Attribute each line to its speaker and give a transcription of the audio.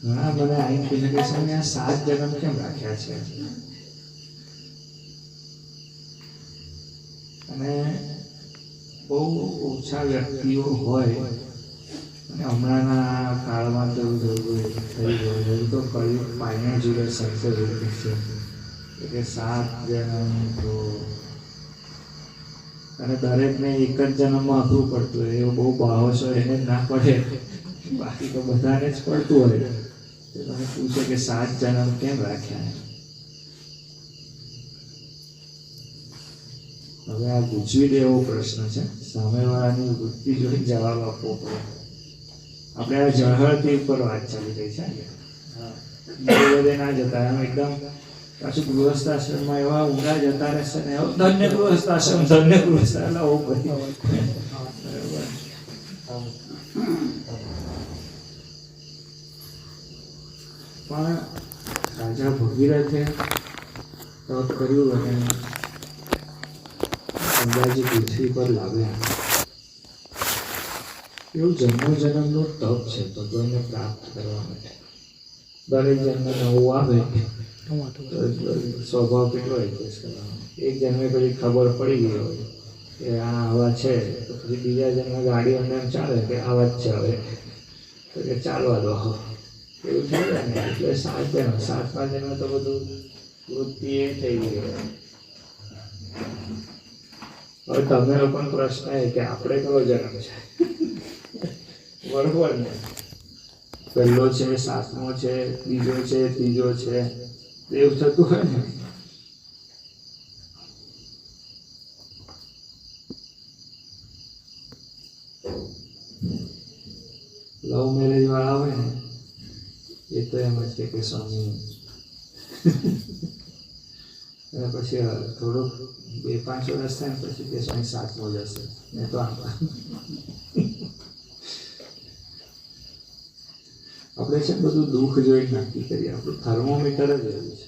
Speaker 1: ઘણા બધા આ ઇન્ફિનિટેશનને 7 જન્મ કેમ રાખ્યા છે? અને બહુ ઓછા વ્યક્તિઓ હોય અને હમણાંના કાળમાં તો જરૂર થઈ ગયું તો કયું પાઈને જોડે સંસદ છે એટલે 7 જન્મ તો અને દરેકને એક જ જન્મમાં આપવું પડતું હોય એવું બહુ બાહોશ હોય એને જ ના પડે, બાકી તો બધાને જ પડતું હોય. તો તમે પૂછો કે 7 જન્મ કેમ રાખ્યા? હવે આ પૂછવી દે એવો પ્રશ્ન છે, સામેવાળાની વૃત્તિ જોઈને જવાબ આપવો પડે. આપણે આ ઝળહળતી ઉપર વાત ચાલી રહી છે, બધે ના જતા એમ એકદમ પાછું ગૃહસ્થાશ્રમમાં એવા ઊંડા જતા રહેશે ને ધન્ય ગૃહસ્થાશ્રમ પણ રાજા ભગીરથે તપ કર્યું અને અંદાજી પૃથ્વી પર લાવ્યા. એવું જન્મનું તપ છે ભગવાનને પ્રાપ્ત કરવા માટે. દરેક જન્મ નવું આવે તો સ્વભાવ કેટલો એડજસ્ટ કરવાનો. એક જન્મે પછી ખબર પડી ગઈ હોય કે આ આવા છે તો પછી બીજા જન્મે ગાડી અંદર ચાલે કે આવા જ છે હવે તો કે ચાલવા દો. એવું થઈ જાય ને એટલે 7 જન્મ 7મા જન્મે તો બધું વૃત્તિ એ થઈ ગઈ હોય. હવે તમે લોકોનો પ્રશ્ન એ કે આપણે કયો જન્મ છે? બરોબર ને? પહેલો છે, 7મો છે, બીજો છે, ત્રીજો છે, એવું થતું હોય ને. લવ મેરેજ વાળા હોય ને એ તો એમ જ કે સ્વામી અને પછી થોડુંક 2-5 વર્ષ થાય ને પછી કે સ્વામી 7મો જ હશે ને તો આપણે છે બધું દુઃખ જોઈ નક્કી કરીએ. આપણું થર્મોમીટર જ એવું છે.